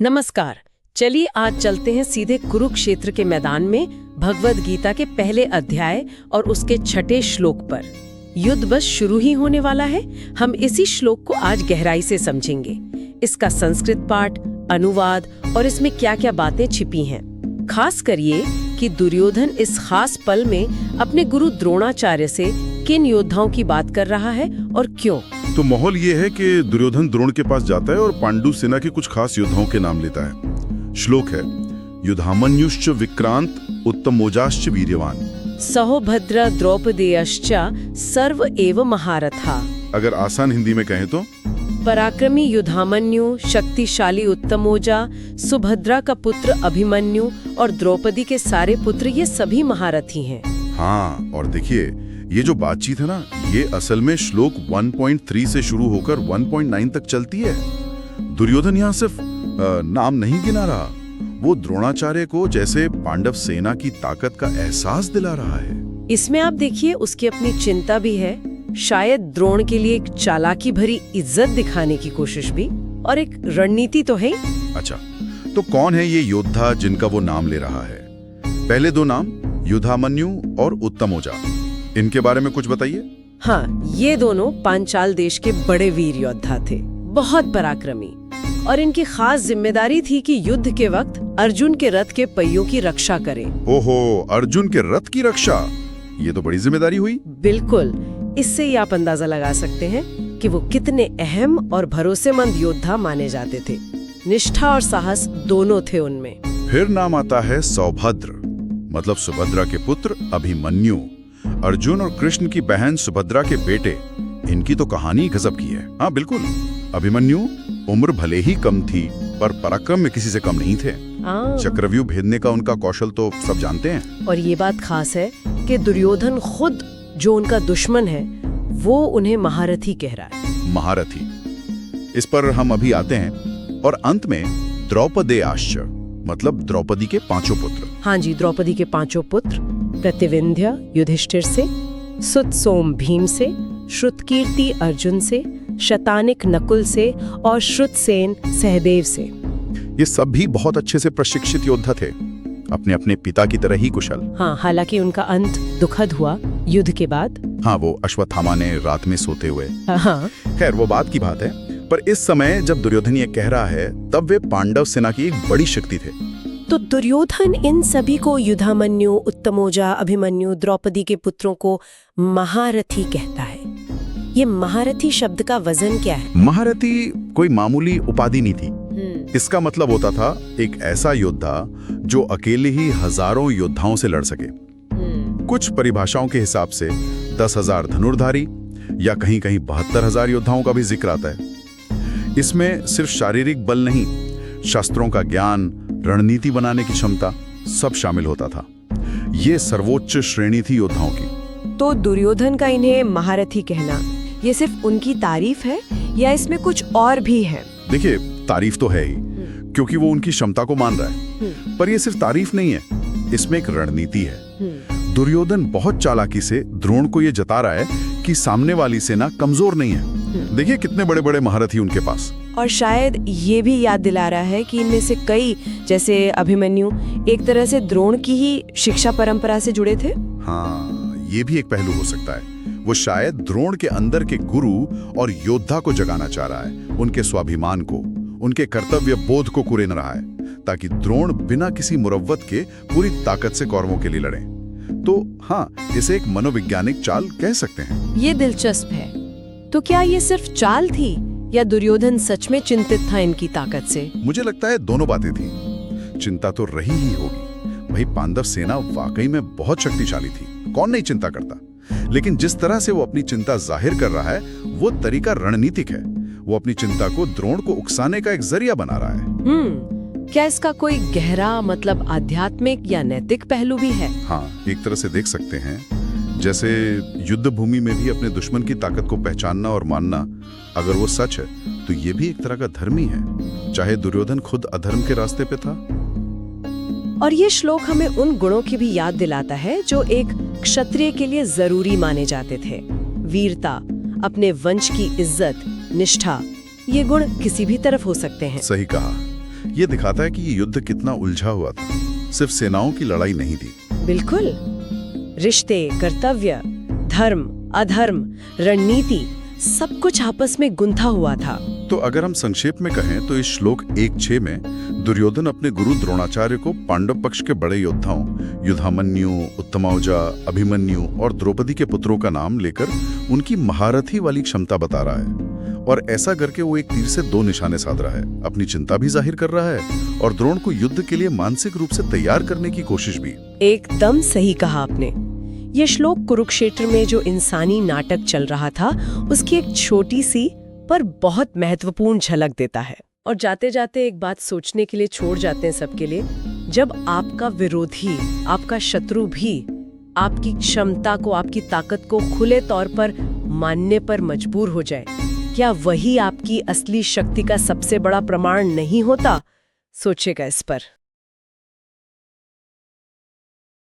नमस्कार। चलिए आज चलते हैं सीधे कुरुक्षेत्र के मैदान में भगवद गीता के पहले अध्याय और उसके 6ठे श्लोक पर। युद्ध बस शुरू ही होने वाला है। हम इसी श्लोक को आज गहराई से समझेंगे, इसका संस्कृत पाठ, अनुवाद और इसमें क्या-क्या बातें छिपी हैं। खास कर ये कि दुर्योधन इस खास पल में अपने गुरु द्रोणाचार्य से किन योद्धाओं की बात कर रहा है और क्यों। तो माहौल ये है कि दुर्योधन द्रोण के पास जाता है और पांडु सेना के कुछ खास योद्धाओं के नाम लेता है। श्लोक है, युधामन्युश्च विक्रांत उत्तमोजाश्च वीर्यवान सहोभद्र द्रौपदेयश्च सर्व एव महारथा। अगर आसान हिंदी में कहें तो पराक्रमी युधामन्यु, शक्तिशाली उत्तमोजा, सुभद्रा का पुत्र अभिमन्यु और द्रौपदी के सारे पुत्र, ये सभी महारथी हैं। हाँ, और देखिए ये जो बातचीत है ना, ये असल में श्लोक 1.3 से शुरू होकर 1.9 तक चलती है। दुर्योधन यहाँ सिर्फ नाम नहीं गिना रहा, वो द्रोणाचार्य को जैसे पांडव सेना की ताकत का एहसास दिला रहा है। इसमें आप देखिए उसकी अपनी चिंता भी है, शायद द्रोण के लिए एक चालाकी भरी इज्जत दिखाने की कोशिश भी, और एक रणनीति तो है। अच्छा, तो कौन है ये योद्धा जिनका वो नाम ले रहा है? पहले दो नाम युधामन्यु और उत्तमोजा, इनके बारे में कुछ बताइए। हाँ, ये दोनों पांचाल देश के बड़े वीर योद्धा थे, बहुत पराक्रमी, और इनकी खास जिम्मेदारी थी कि युद्ध के वक्त अर्जुन के रथ के पहियों की रक्षा करें। ओहो, अर्जुन के रथ की रक्षा, ये तो बड़ी जिम्मेदारी हुई। बिल्कुल, इससे ही आप अंदाजा लगा सकते हैं कि वो कितने अहम और भरोसेमंद योद्धा माने जाते थे। निष्ठा और साहस दोनों थे उनमें। फिर नाम आता है सौभद्र, मतलब सुभद्रा के पुत्र अभिमन्यु। अर्जुन और कृष्ण की बहन सुभद्रा के बेटे, इनकी तो कहानी गजब की है। हाँ बिल्कुल, अभिमन्यु उम्र भले ही कम थी पर पराक्रम में किसी से कम नहीं थे। चक्रव्यूह भेदने का उनका कौशल तो सब जानते हैं। और ये बात खास है कि दुर्योधन खुद, जो उनका दुश्मन है, वो उन्हें महारथी कह रहा है। महारथी, इस पर हम अभी आते हैं। और अंत में द्रौपदेयाश्च, मतलब द्रौपदी के पांचों पुत्र। हाँ जी, द्रौपदी के पांचों पुत्र, प्रतिविंध्य युधिष्ठिर से, सुतसोम भीम से, श्रुतकीर्ति अर्जुन से, शतानिक नकुल से और श्रुतसेन सहदेव से। ये सब भी बहुत अच्छे से प्रशिक्षित योद्धा थे, अपने अपने पिता की तरह ही कुशल। हाँ, हालांकि उनका अंत दुखद हुआ युद्ध के बाद। हाँ, वो अश्वत्थामा ने रात में सोते हुए। हाँ, खैर वो बात की बात है। पर इस समय जब दुर्योधन ये कह रहा है, तब वे पांडव सेना की एक बड़ी शक्ति थे। तो दुर्योधन इन सभी को, युधामन्यु, उत्तमोजा, अभिमन्यु, द्रौपदी के पुत्रों को महारथी कहता है। ये महारथी शब्द का वजन क्या है? महारथी कोई मामूली उपाधि नहीं थी। इसका मतलब होता था एक ऐसा योद्धा जो अकेले ही हजारों योद्धाओं से लड़ सके। कुछ परिभाषाओं के हिसाब से 10,000 धनुर्धारी या कहीं कहीं 72,000 योद्धाओं का भी जिक्र आता है। इसमें सिर्फ शारीरिक बल नहीं, शास्त्रों का ज्ञान, रणनीति बनाने की क्षमता, सब शामिल होता था। ये सर्वोच्च श्रेणी थी योद्धाओं की। तो दुर्योधन का इन्हें महारथी कहना, ये सिर्फ उनकी तारीफ है या इसमें कुछ और भी है? देखिए, तारीफ तो है ही, क्योंकि वो उनकी क्षमता को मान रहा है। पर ये सिर्फ तारीफ नहीं है, इसमें एक रणनीति है। दुर्योधन बहुत चालाकी से द्रोण को ये जता रहा है कि सामने वाली सेना कमजोर नहीं है। देखिए कितने बड़े बड़े महारथी उनके पास। और शायद ये भी याद दिला रहा है कि इनमें से कई, जैसे अभिमन्यु, एक तरह से द्रोण की ही शिक्षा परंपरा से जुड़े थे। हाँ, ये भी एक पहलू हो सकता है। वो शायद द्रोण के अंदर के गुरु और योद्धा को जगाना चाह रहा है, उनके स्वाभिमान को, उनके कर्तव्य बोध को कुरेद रहा है, ताकि द्रोण बिना किसी मुरव्वत के पूरी ताकत से कौरवों के लिए लड़े। तो हाँ, इसे एक मनोवैज्ञानिक चाल कह सकते हैं। ये दिलचस्प है। तो क्या ये सिर्फ चाल थी या दुर्योधन सच में चिंतित था इनकी ताकत से? मुझे लगता है दोनों बातें थी। चिंता तो रही ही होगी, भाई पांडव सेना वाकई में बहुत शक्तिशाली थी, कौन नहीं चिंता करता। लेकिन जिस तरह से वो अपनी चिंता जाहिर कर रहा है, वो तरीका रणनीतिक है। वो अपनी चिंता को द्रोण को उकसाने का एक जरिया बना रहा है। क्या इसका कोई गहरा, मतलब आध्यात्मिक या नैतिक पहलू भी है? हाँ, एक तरह से देख सकते हैं। जैसे युद्ध भूमि में भी अपने दुश्मन की ताकत को पहचानना और मानना, अगर वो सच है तो ये भी एक तरह का धर्म ही है, चाहे दुर्योधन खुद अधर्म के रास्ते पे था। और ये श्लोक हमें उन गुणों की भी याद दिलाता है जो एक क्षत्रिय के लिए जरूरी माने जाते थे। वीरता, अपने वंश की इज्जत, निष्ठा, ये गुण किसी भी तरफ हो सकते हैं। सही कहा। ये दिखाता है कि ये युद्ध कितना उलझा हुआ था। सिर्फ सेनाओं की लड़ाई नहीं थी। बिल्कुल। रिश्ते, कर्तव्य, धर्म, अधर्म, रणनीति, सब कुछ आपस में गुंथा हुआ था। तो अगर हम संक्षेप में कहें तो इस श्लोक 1:6 में दुर्योधन अपने गुरु द्रोणाचार्य को पांडव पक्ष के बड़े योद्धाओं युधामन्यु, उत्तमाउजा, अभिमन्यु और द्रौपदी के पुत्रों का नाम लेकर उनकी महारथी वाली क्षमता बता रहा है। और ऐसा करके वो एक तीर से 2 निशाने साध रहा है। अपनी चिंता भी जाहिर कर रहा है और द्रोण को युद्ध के लिए मानसिक रूप से तैयार करने की कोशिश भी। एकदम सही कहा आपने। ये श्लोक कुरुक्षेत्र में जो इंसानी नाटक चल रहा था उसकी एक छोटी सी पर बहुत महत्वपूर्ण झलक देता है। और जाते जाते एक बात सोचने के लिए छोड़ जाते हैं सबके लिए, जब आपका विरोधी, आपका शत्रु भी आपकी क्षमता को, आपकी ताकत को खुले तौर पर मानने पर मजबूर हो जाए, क्या वही आपकी असली शक्ति का सबसे बड़ा प्रमाण नहीं होता? सोचेगा इस पर।